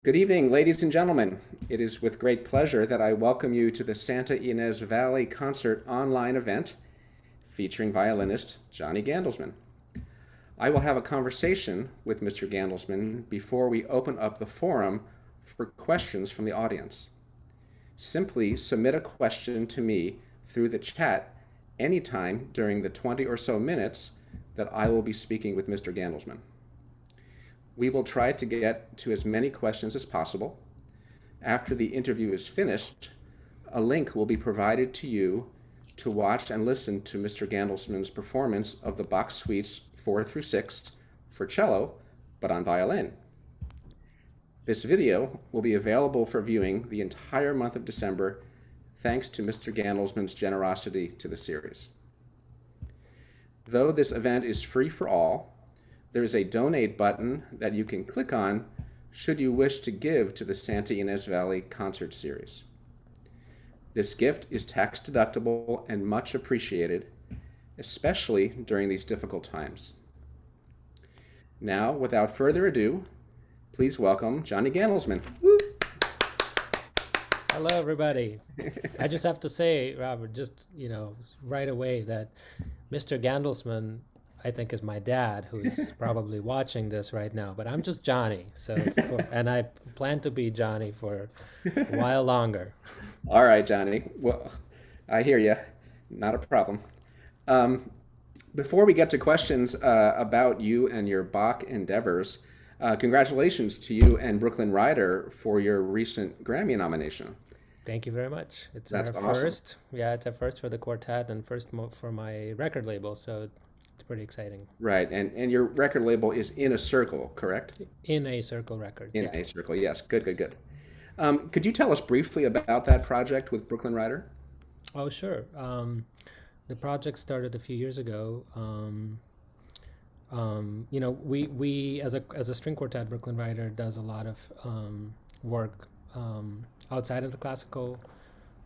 Good evening, ladies and gentlemen. It is with great pleasure that I welcome you to the Santa Ynez Valley Concert online event featuring violinist Johnny Gandelsman. I will have a conversation with Mr. Gandelsman before we open up the forum for questions from the audience. Simply submit a question to me through the chat anytime during the 20 or so minutes that I will be speaking with Mr. Gandelsman. We will try to get to as many questions as possible. After the interview is finished, a link will be provided to you to watch and listen to Mr. Gandelsman's performance of the Bach Suites 4 through 6 for cello, but on violin. This video will be available for viewing the entire month of December, thanks to Mr. Gandelsman's generosity to the series. Though this event is free for all, there is a donate button that you can click on should you wish to give to the Santa Ynez Valley Concert Series. This gift is tax deductible and much appreciated, especially during these difficult times. Now, without further ado, please welcome Johnny Gandelsman. Woo! Hello, everybody. I just have to say, Robert, just, right away that Mr. Gandelsman, I think, is my dad, who's probably watching this right now, but I'm just Johnny. And I plan to be Johnny for a while longer. All right, Johnny. Well, I hear you. Not a problem. Before we get to questions about you and your Bach endeavors, congratulations to you and Brooklyn Ryder for your recent Grammy nomination. Thank you very much. It's That's our awesome. first. Yeah, it's our first for the quartet and first for my record label, so it's pretty exciting. Right, and your record label is In a Circle, correct? In a Circle Records, In yeah. a Circle, yes. Good, good, good. Could you tell us briefly about that project with Brooklyn Ryder? Oh, sure. The project started a few years ago. We as a string quartet, Brooklyn Ryder does a lot of work outside of the classical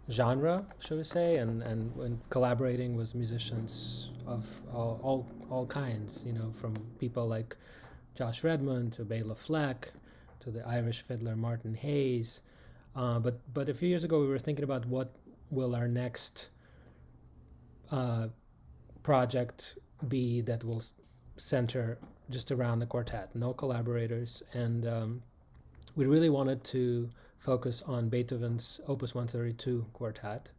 genre, should we say, and when collaborating with musicians of all kinds, from people like Josh Redmond to Bela Fleck to the Irish fiddler Martin Hayes. But a few years ago, we were thinking about what will our next project be that will center just around the quartet, no collaborators, and we really wanted to focus on Beethoven's Opus 132 quartet,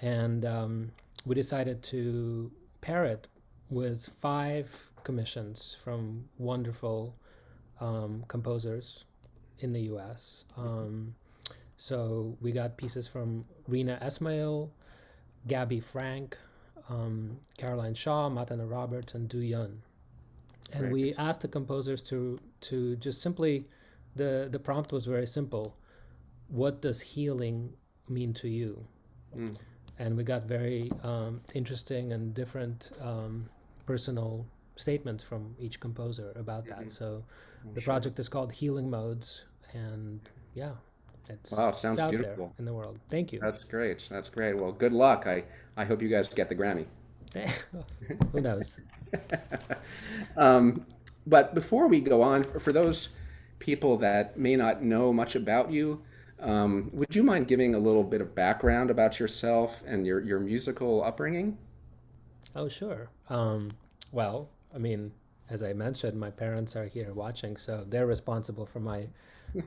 and we decided to pair it with 5 commissions from wonderful composers in the U.S. So we got pieces from Rena Esmail, Gabby Frank, Caroline Shaw, Matana Roberts, and Du Yun. And Right. we asked the composers to just simply, the prompt was very simple. What does healing mean to you? Mm. And we got very interesting and different personal statements from each composer about that. So the project is called Healing Modes, and yeah, Wow, it's sounds out there beautiful. in the world. Thank you. That's great. That's great. Well, good luck. I hope you guys get the Grammy. Who knows? Um, but before we go on, for those people that may not know much about you, would you mind giving a little bit of background about yourself and your musical upbringing? Oh, sure. Well, I mean, as I mentioned, my parents are here watching, so they're responsible for my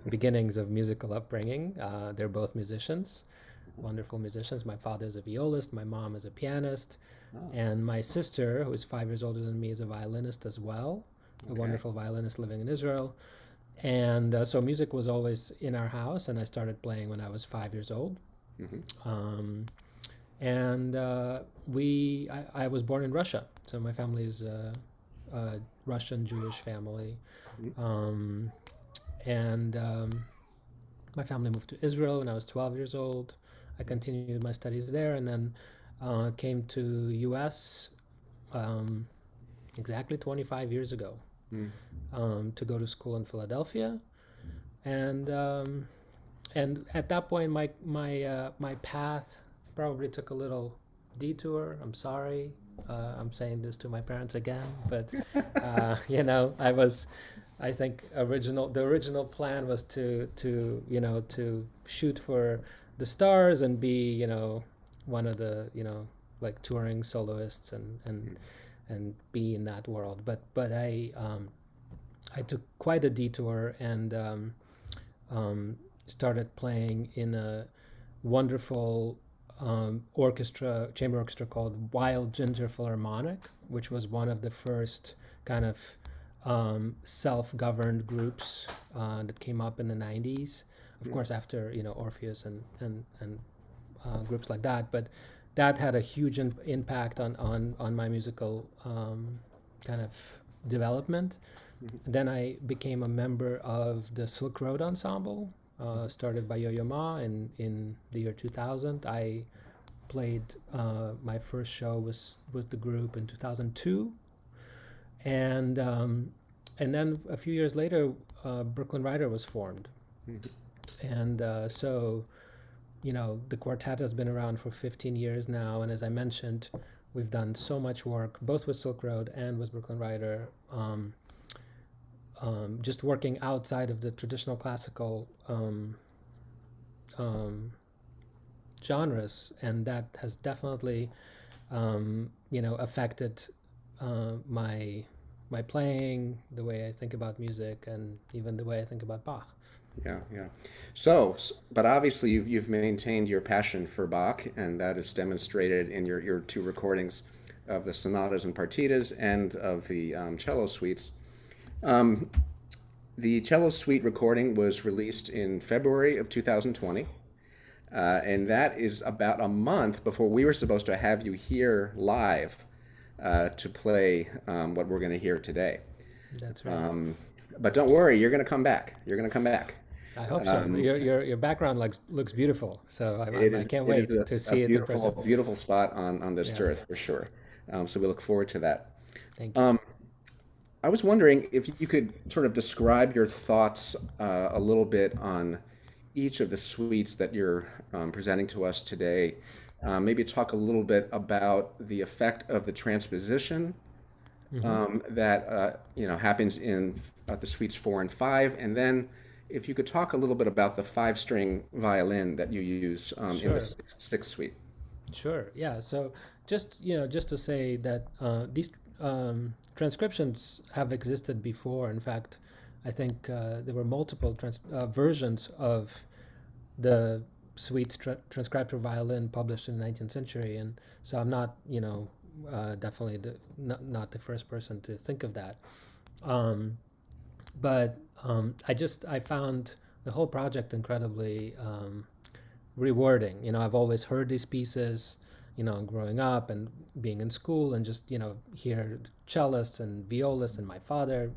beginnings of musical upbringing. They're both musicians, wonderful musicians. My father's a violist, my mom is a pianist, Oh, and my sister, who is 5 years older than me, is a violinist as well, a okay. wonderful violinist living in Israel. And so music was always in our house, and I started playing when I was 5 years old. Hmm. Um, and I was born in Russia, so my family is a Russian Jewish family. Um, and my family moved to Israel when I was 12 years old. I continued my studies there, and then came to U.S. Um, exactly 25 years ago Mm. to go to school in Philadelphia, and at that point, my path probably took a little detour. I'm sorry. I'm saying this to my parents again, but I was I think the original plan was to to shoot for the stars and be one of the like touring soloists and be in that world. But I took quite a detour and started playing in a wonderful chamber orchestra called Wild Ginger Philharmonic, which was one of the first kind of self-governed groups that came up in the 90s. Of course, after Orpheus and groups like that, but that had a huge impact on my musical kind of development. Then I became a member of the Silk Road Ensemble, started by Yo-Yo Ma in the year 2000. I played my first show was the group in 2002, and then a few years later, Brooklyn Rider was formed, and so the quartet has been around for 15 years now, and as I mentioned, we've done so much work both with Silk Road and with Brooklyn Rider. Just working outside of the traditional classical genres, and that has definitely affected my playing, the way I think about music, and even the way I think about Bach. Yeah, yeah. So, but obviously you've maintained your passion for Bach, and that is demonstrated in your two recordings of the sonatas and partitas and of the cello suites. Um, the cello suite recording was released in February of 2020, and that is about a month before we were supposed to have you here live to play what we're going to hear today. That's right. But don't worry, you're going to come back. You're going to come back. I hope so. Your background looks beautiful, so I can't wait to see it in person. Beautiful spot on this earth for sure. So we look forward to that. Thank you. I was wondering if you could sort of describe your thoughts a little bit on each of the suites that you're presenting to us today. Maybe talk a little bit about the effect of the transposition that happens in the suites 4 and 5, and then if you could talk a little bit about the 5-string violin that you use in the sixth suite. Sure. Yeah. So just to say that these transcriptions have existed before. In fact, I think there were multiple versions of the suite transcribed for violin published in the 19th century, and so I'm not definitely not the first person to think of that. But I found the whole project incredibly rewarding. I've always heard these pieces, growing up and being in school, and just hear cellists and violists and my father,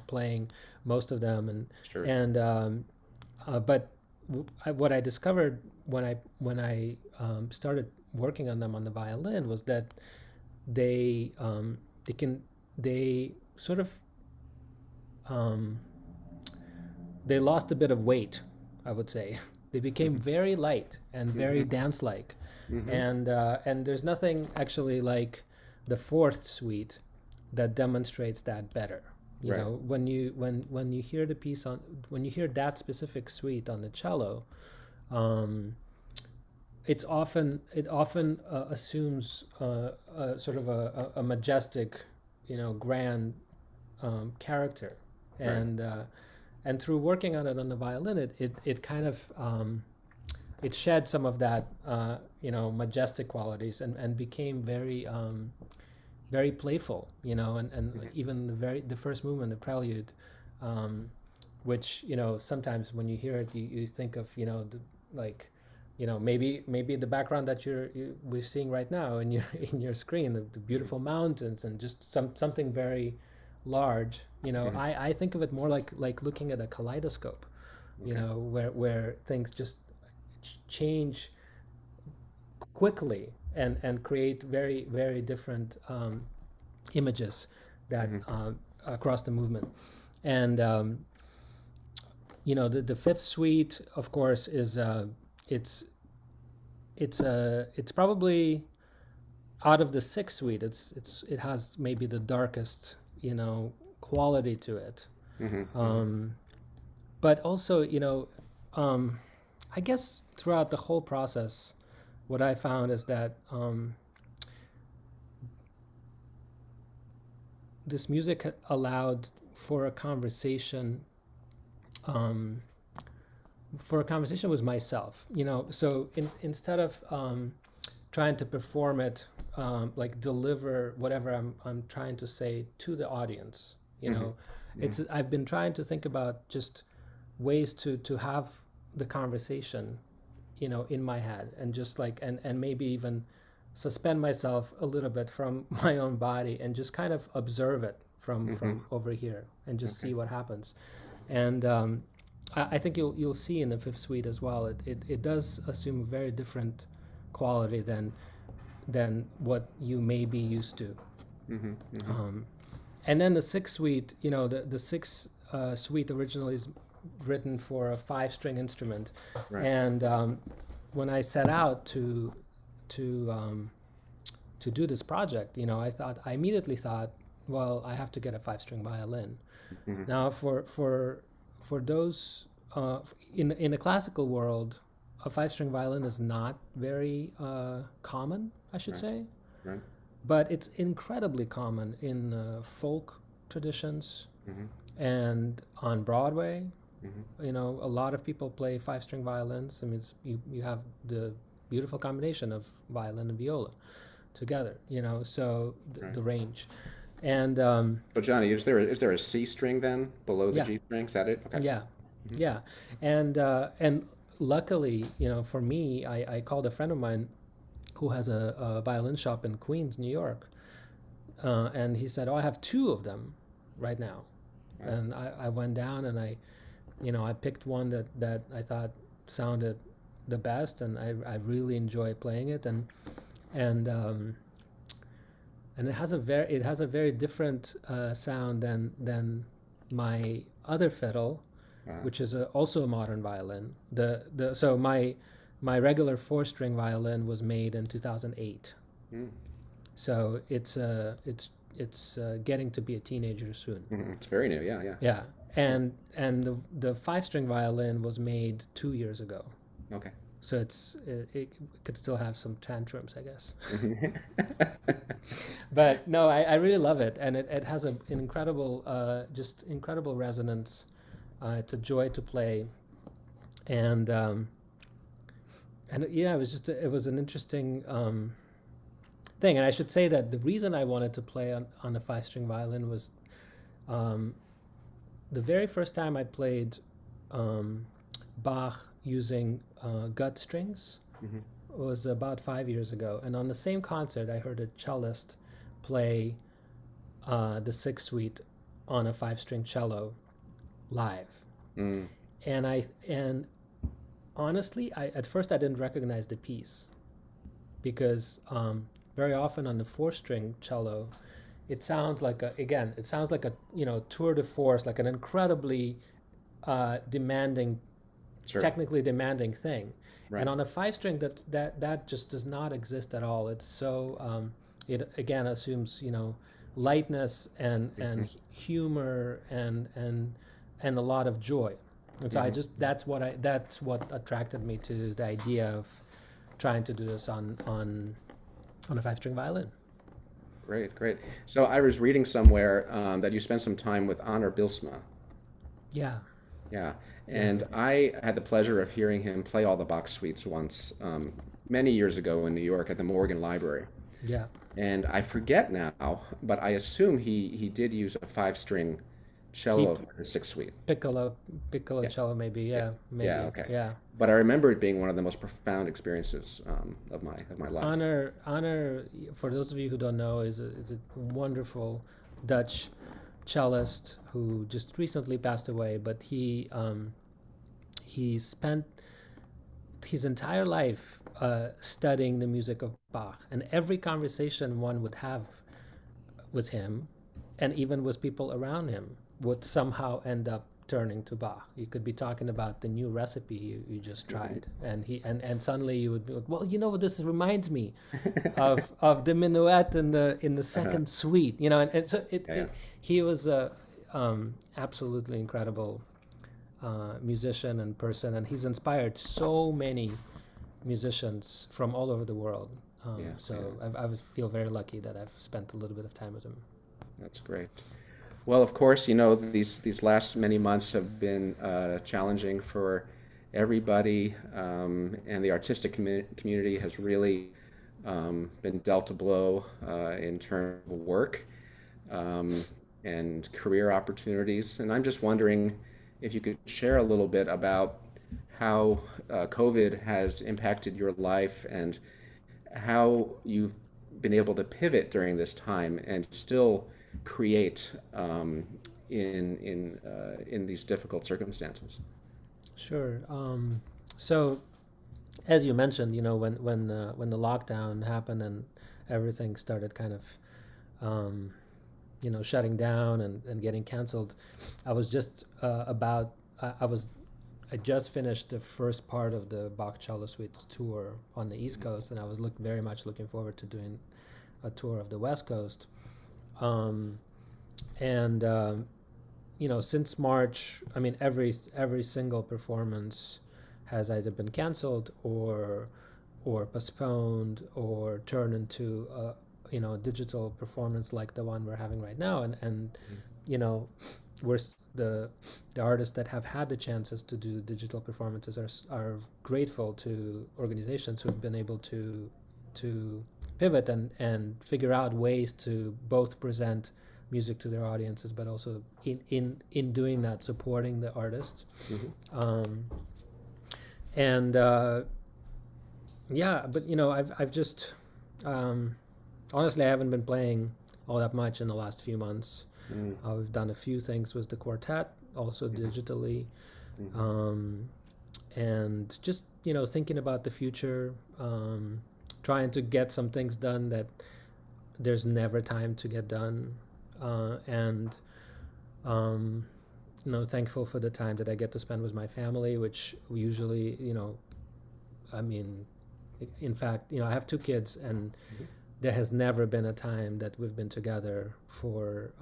playing most of them, and Sure. but what I discovered when I started working on them on the violin was that they sort of they lost a bit of weight, I would say. They became very light and very dance-like, and there's nothing actually like the fourth suite that demonstrates that better. Right. When you hear the piece when you hear that specific suite on the cello, it often assumes sort of a majestic, grand character, and through working on it on the violin, it kind of it shed some of that majestic qualities and became very very playful, and even the first movement, the prelude, which sometimes when you hear it, you think of maybe the background that we're seeing right now in your screen, the beautiful mountains and just something very large. I think of it more like looking at a kaleidoscope, where things just change quickly and create very, very different images that across the movement. And the fifth suite, of course, is it's probably out of the sixth suite. It has maybe the darkest quality to it. But also, I guess throughout the whole process, what I found is that this music allowed for a conversation, with myself. So instead of trying to perform it, like deliver whatever I'm trying to say to the audience, I've been trying to think about just ways to have the conversation, in my head, and just like and maybe even suspend myself a little bit from my own body and just kind of observe it from over here and just see what happens. And I think you'll see in the Fifth Suite as well. It does assume a very different quality than what you may be used to. And then the Sixth Suite, the Sixth Suite originally is written for a 5-string instrument, right. And when I set out to do this project, I immediately thought, well, I have to get a 5-string violin. Now, for those in the classical world, a 5-string violin is not very common, I should say. Right. But it's incredibly common in folk traditions and on Broadway. A lot of people play 5-string violins. I mean, you have the beautiful combination of violin and viola together. So the range. And but Johnny, is there a C string then below the G string? Is that it? Okay. Yeah, yeah, and luckily, for me, I called a friend of mine who has a violin shop in Queens, New York, and he said, "Oh, I have 2 of them right now," right. And I went down and I picked one that I thought sounded the best, and I really enjoy playing it, and it has a very different sound than my other fiddle, which is also a modern violin. So my regular 4-string violin was made in 2008. So it's getting to be a teenager soon. It's very new, yeah. Yeah, and the 5-string violin was made 2 years ago. Okay. So it could still have some tantrums, I guess. But no, I really love it, and it has an incredible, just incredible resonance. It's a joy to play, and yeah, it was an interesting thing. And I should say that the reason I wanted to play on a 5-string violin was the very first time I played Bach using gut strings was about 5 years ago, and on the same concert I heard a cellist play the Sixth Suite on a 5-string cello live. And honestly, at first I didn't recognize the piece, because very often on the 4-string cello it sounds like a tour de force, like an incredibly demanding, sure, technically demanding thing. Right. And on a 5-string, that just does not exist at all. It's so it again assumes lightness and humor and a lot of joy. And so that's what attracted me to the idea of trying to do this on a 5-string violin. Great. So I was reading somewhere that you spent some time with Honor Bilsma. Yeah. Yeah. And I had the pleasure of hearing him play all the Bach suites once, many years ago in New York at the Morgan Library. Yeah. And I forget now, but I assume he did use a 5-string cello for the Sixth Suite. Piccolo cello, maybe. Yeah. Maybe. Yeah. Okay. Yeah. But I remember it being one of the most profound experiences of my life. Honor, for those of you who don't know, is a wonderful Dutch cellist who just recently passed away, but he spent his entire life studying the music of Bach, and every conversation one would have with him, and even with people around him, would somehow end up turning to Bach. You could be talking about the new recipe you just tried, and suddenly you would be like, well, this reminds me of the minuet in the second suite, and so he was absolutely incredible musician and person, and he's inspired so many musicians from all over the world. So I would feel very lucky that I've spent a little bit of time with him. That's great. Well, of course, these last many months have been challenging for everybody, and the artistic community has really been dealt a blow in terms of work and career opportunities. And I'm just wondering if you could share a little bit about how COVID has impacted your life and how you've been able to pivot during this time and still create in these difficult circumstances. Sure. So, as you mentioned, when the lockdown happened and everything started kind of shutting down and getting canceled, I was just I just finished the first part of the Bach cello suites tour on the East Coast, and I was very much looking forward to doing a tour of the West Coast. And since March, I mean, every single performance has either been canceled or postponed or turned into a digital performance like the one we're having right now. And we're the artists that have had the chances to do digital performances are grateful to organizations who've been able to pivot and figure out ways to both present music to their audiences, but also in doing that, supporting the artists. But I've just honestly, I haven't been playing all that much in the last few months. We've done a few things with the quartet, also digitally, and just thinking about the future, trying to get some things done that there's never time to get done, and thankful for the time that I get to spend with my family, which usually, I mean, in fact, I have 2 kids, and there has never been a time that we've been together for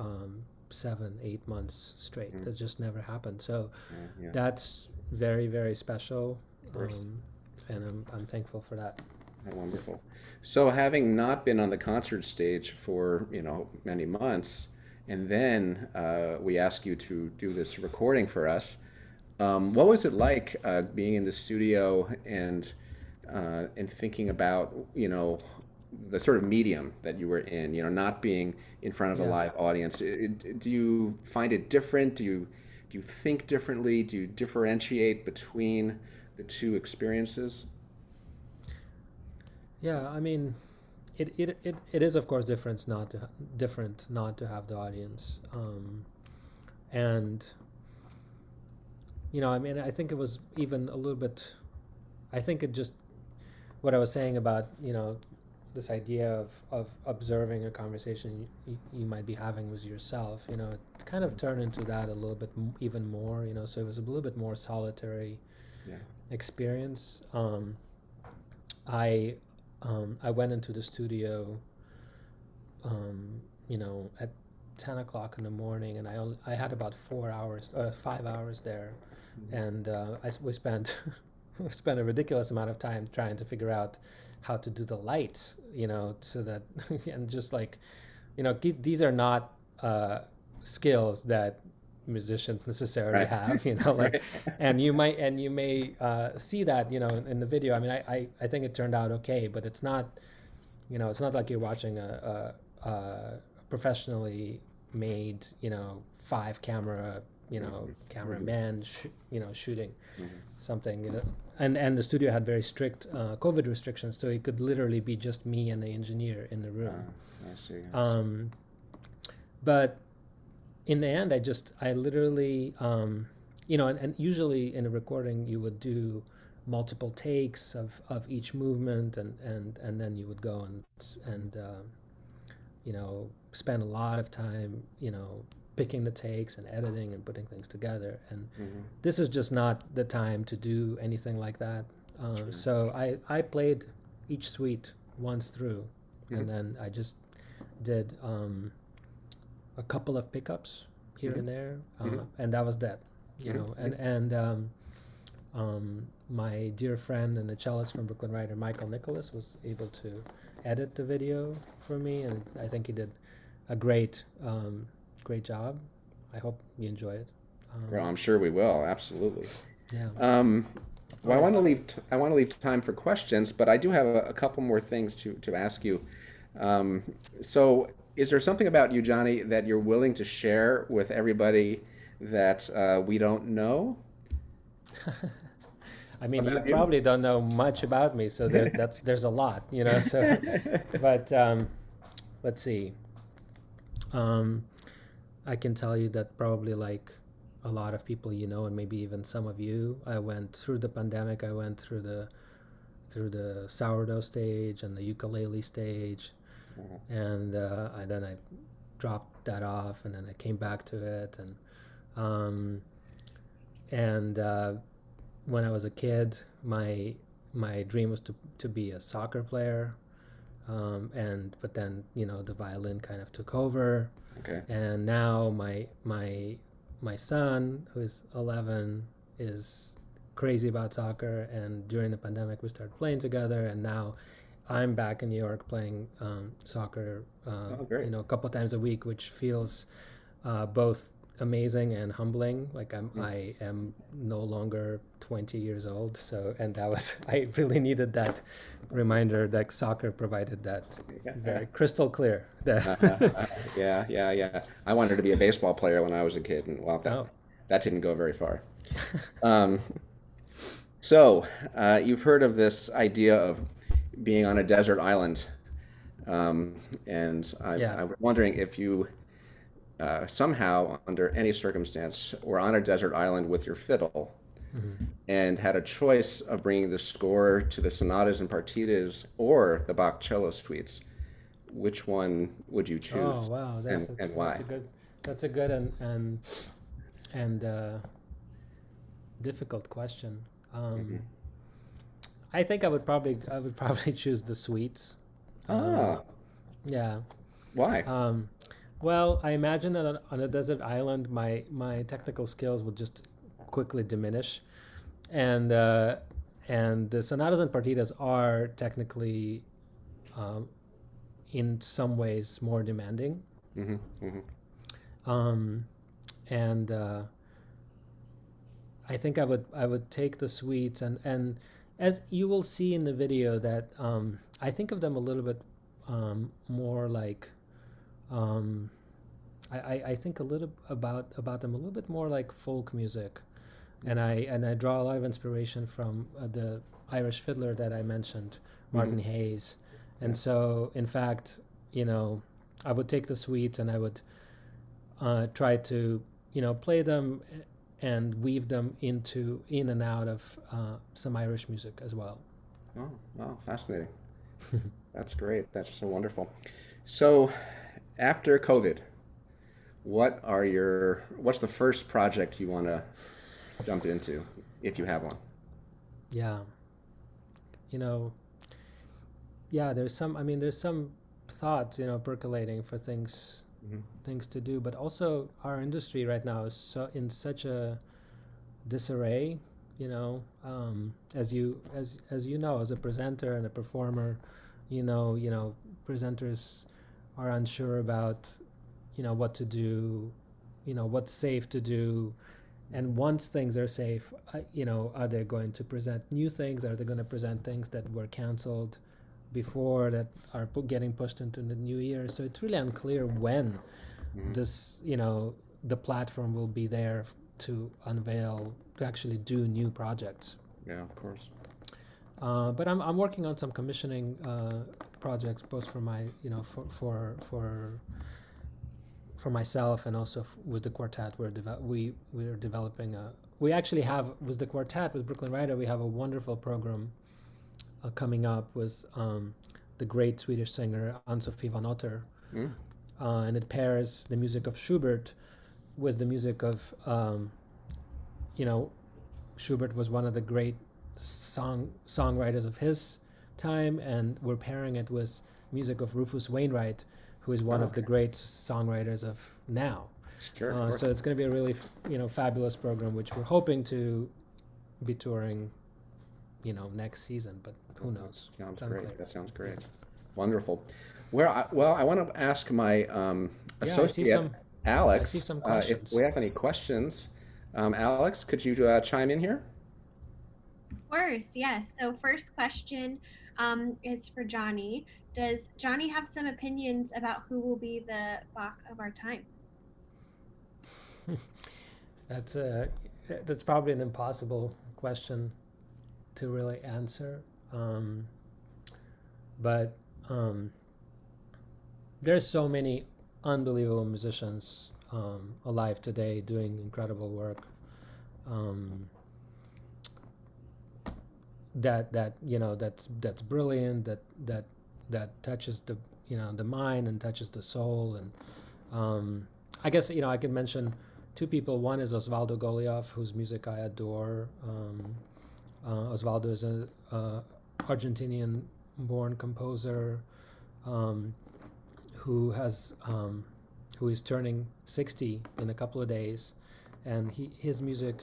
7-8 months straight. That just never happened. So that's very, very special, and I'm thankful for that. Wonderful. So having not been on the concert stage for many months, and then we ask you to do this recording for us, what was it like being in the studio and thinking about the sort of medium that you were in, not being in front of a live audience? Do you find it different? Do you think differently? Do you differentiate between the two experiences? Yeah, I mean, it is of course different not to have the audience, and I mean, I think it was even a little bit. I think it just what I was saying about this idea of observing a conversation you might be having with yourself. It kind of turned into that a little bit even more. So it was a little bit more solitary experience. I went into the studio, at 10 o'clock in the morning, and I had about 5 hours there, and we spent we spent a ridiculous amount of time trying to figure out how to do the lights, so that and just like, these are not skills that musicians necessarily have, like, and you may see that, in the video. I mean, I think it turned out okay, but it's not, it's not like you're watching a professionally made, 5 camera, cameraman, shooting something, and the studio had very strict COVID restrictions, so it could literally be just me and the engineer in the room. I see. But in the end, I literally, and usually in a recording you would do multiple takes of each movement, and then you would go and spend a lot of time, picking the takes and editing and putting things together. And this is just not the time to do anything like that. So I played each suite once through, and then I just did a couple of pickups here and there, Mm-hmm. and that was that, Mm-hmm. my dear friend and the cellist from Brooklyn Rider, Michael Nicholas, was able to edit the video for me, and I think he did a great job. I hope you enjoy it. Well, I'm sure we will. Absolutely. Yeah. Um, well, Okay. I want to leave time for questions, but I do have a couple more things to ask you. Um, so, is there something about you, Johnny, that you're willing to share with everybody that we don't know I mean, you about you? probably don't know much about me, so there's a lot, So, but let's see. Um, I can tell you that probably like a lot of people and maybe even some of you, I went through the pandemic. I went through the sourdough stage and the ukulele stage, and then I dropped that off, and then I came back to it, um, and when I was a kid, my dream was to be a soccer player, and but then the violin kind of took over, Okay. and now my son, who's 11, is crazy about soccer, and during the pandemic we started playing together, and now I'm back in New York playing soccer, Oh, great. a couple times a week, which feels both amazing and humbling. Like Mm. I am no longer 20 years old, so and that was I really needed that reminder that soccer provided that very crystal clear. Yeah, yeah, yeah. I wanted to be a baseball player when I was a kid, and well, Oh. that didn't go very far. Um, so, you've heard of this idea of being on a desert island, um, and Yeah. I was wondering if you somehow, under any circumstance, were on a desert island with your fiddle Mhm. and had a choice of bringing the score to the sonatas and partitas or the Bach cello suites, which one would you Oh choose, wow, and why? that's a good and difficult question. Hmm. I think I would probably choose the suites. Ah, Yeah. why? Um, well, I imagine that on a desert island, my technical skills would just quickly diminish, and uh, and the sonatas and partitas are technically, um, in some ways, more demanding. Hmm. Hmm. Um, and I think I would take the suites, and as you will see in the video that I think of them a little bit more like, um, I think a little about them a little bit more like folk music, and I draw a lot of inspiration from the Irish fiddler that I mentioned, Hmm. Martin Hayes, and Yes. so in fact, I would take the suites and I would try to play them and weave them in and out of some Irish music as well. Oh, wow, fascinating. That's great. That's so wonderful. So, after COVID, what's the first project you want to jump into if you have one? Yeah, you know, yeah. There's some thoughts percolating for Hmm. things to do, but also our industry right now is so in such a disarray. As you know, as a presenter and a performer, presenters are unsure about what to do, what's safe to do, and once things are safe, are they going to present new things? Are they going to present things that were canceled before that are getting pushed into the new year? So it's really unclear when Hmm. this, the platform will be there to unveil, to actually do new projects. Yeah, of course. But I'm working on some commissioning projects, both for my, for myself and also with the quartet. We're developing we actually have with the quartet with Brooklyn Rider. We have a wonderful program coming up with the great Swedish singer Ann-Sofie van Otter, Mm. and it pairs the music of Schubert with the music of you know Schubert was one of the great songwriters of his time, and we're pairing it with music of Rufus Wainwright, who is one Oh, of the okay. great songwriters of now. Sure, of course. So it's going to be a really, fabulous program, which we're hoping to be touring, next season, but who knows? Sounds It's great. unclear. That sounds Yeah. great. Wonderful. Well, I want to ask my Yeah, associate, I see Alex, some if we questions. have any questions. Alex, could you chime in here? Of course, yes. So, first question is for Johnny. Does Johnny have some opinions about who will be the Bach of our time? That's a that's probably an impossible question to really answer. Um, but there's so many unbelievable musicians alive today doing incredible work. Um, that's brilliant. That touches the mind and touches the soul. And I guess I could mention two people. One is Osvaldo Goliath, whose music I adore. Osvaldo is a Argentinian-born composer um, who is turning 60 in a couple of days, and his music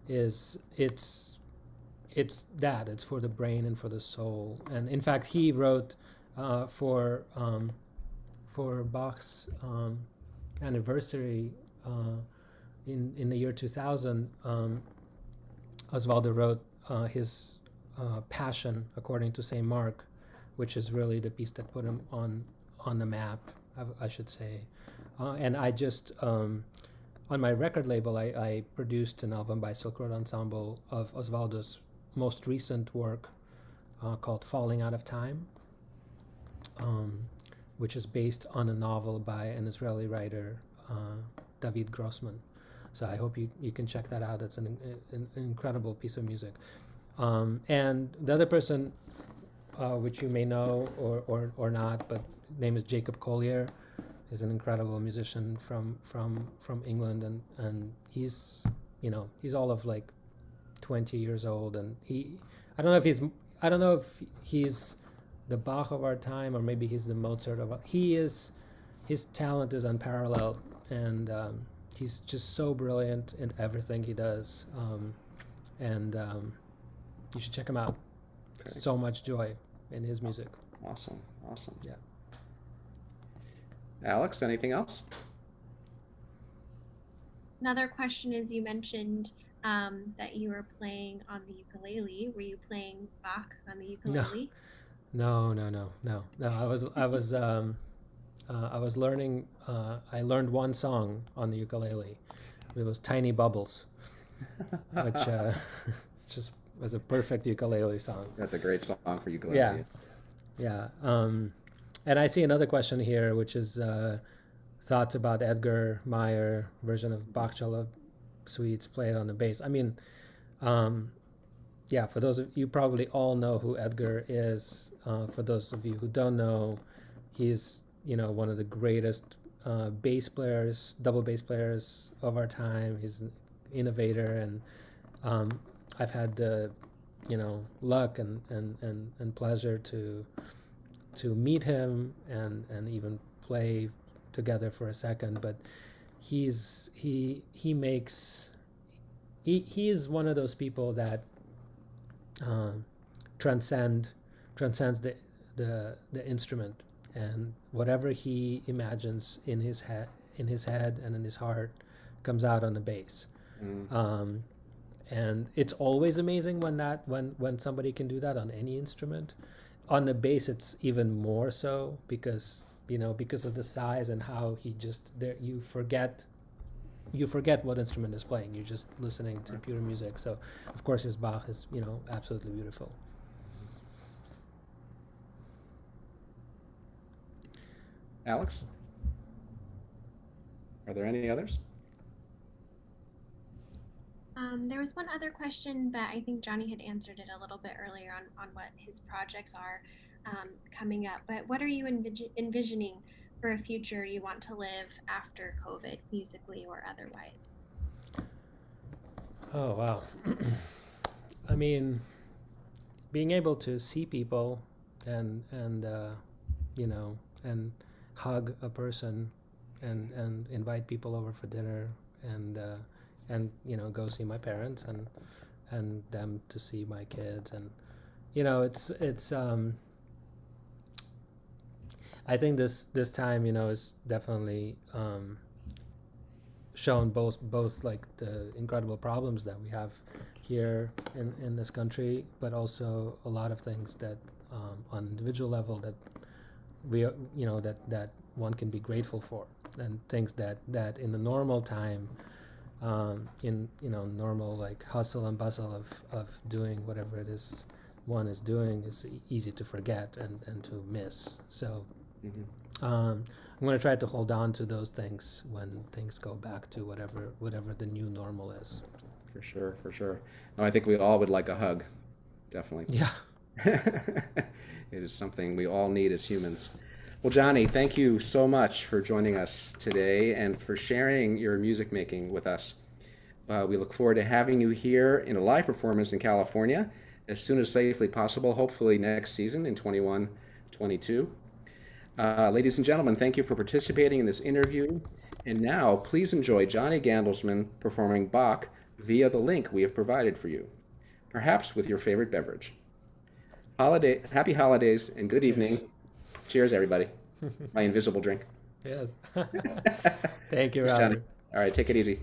is it's for the brain and for the soul. And in fact, he wrote for Bach's anniversary in the year 2000. Osvaldo wrote his Passion according to Saint Mark, which is really the piece that put him on the map, I should say. And I just on my record label, I produced an album by Silk Road Ensemble of Osvaldo's most recent work called Falling Out of Time, which is based on a novel by an Israeli writer, David Grossman. So I hope you can check that out. It's an incredible piece of music. And the other person, which you may know or not, but name is Jacob Collier, is an incredible musician from England, and he's all of like 20 years old, and I don't know if he's the Bach of our time, or maybe he's the Mozart of his talent is unparalleled, and he's just so brilliant in everything he does, and you should check him out. Okay. So much joy in his music. Awesome. Yeah. Alex, anything else? Another question is, you mentioned that you were playing on the ukulele. Were you playing Bach on the No, ukulele? no. I was learning. I learned one song on the ukulele. It was "Tiny Bubbles," which just was a perfect ukulele song. That's a great song for ukulele. Yeah, yeah. And I see another question here, which is thoughts about Edgar Meyer version of Bach cello suites played on the bass. I mean, yeah, for those of you probably all know who Edgar is. For those of you who don't know, he's one of the greatest bass players, double bass players of our time. He's an innovator, and I've had the luck and pleasure to meet him and even play together for a second. But he is one of those people that transcends the instrument, and whatever he imagines in his head and in his heart comes out on the bass. And it's always amazing when somebody can do that on any instrument. On the bass, it's even more so, because of the size and how he just there you forget what instrument is playing. You're just listening to pure music. So of course his Bach is absolutely beautiful. Alex, are there any others? There was one other question, but I think Johnny had answered it a little bit earlier on what his projects are coming up. But what are you envisioning for a future you want to live after COVID, musically or otherwise? Oh, wow. I mean, being able to see people and hug a person and invite people over for dinner, and go see my parents, and them to see my kids. And it's I think this time is definitely shown both like the incredible problems that we have here in this country, but also a lot of things that on individual level that we that one can be grateful for, and things that in the normal time, in normal like hustle and bustle of doing whatever it is one is doing, is easy to forget and to miss. So I'm going to try to hold on to those things when things go back to whatever the new normal is. For sure, for sure. No, I think we all would like a hug, definitely. Yeah. It is something we all need as humans. Well, Johnny, thank you so much for joining us today and for sharing your music making with us. We look forward to having you here in a live performance in California as soon as safely possible, hopefully next season in 21-22. Ladies and gentlemen, thank you for participating in this interview. And now, please enjoy Johnny Gandelsman performing Bach via the link we have provided for you, perhaps with your favorite beverage. Happy holidays and good evening. Cheers, everybody. My invisible drink. Yes. Thank you, Thanks, Robert. Johnny. All right, take it easy.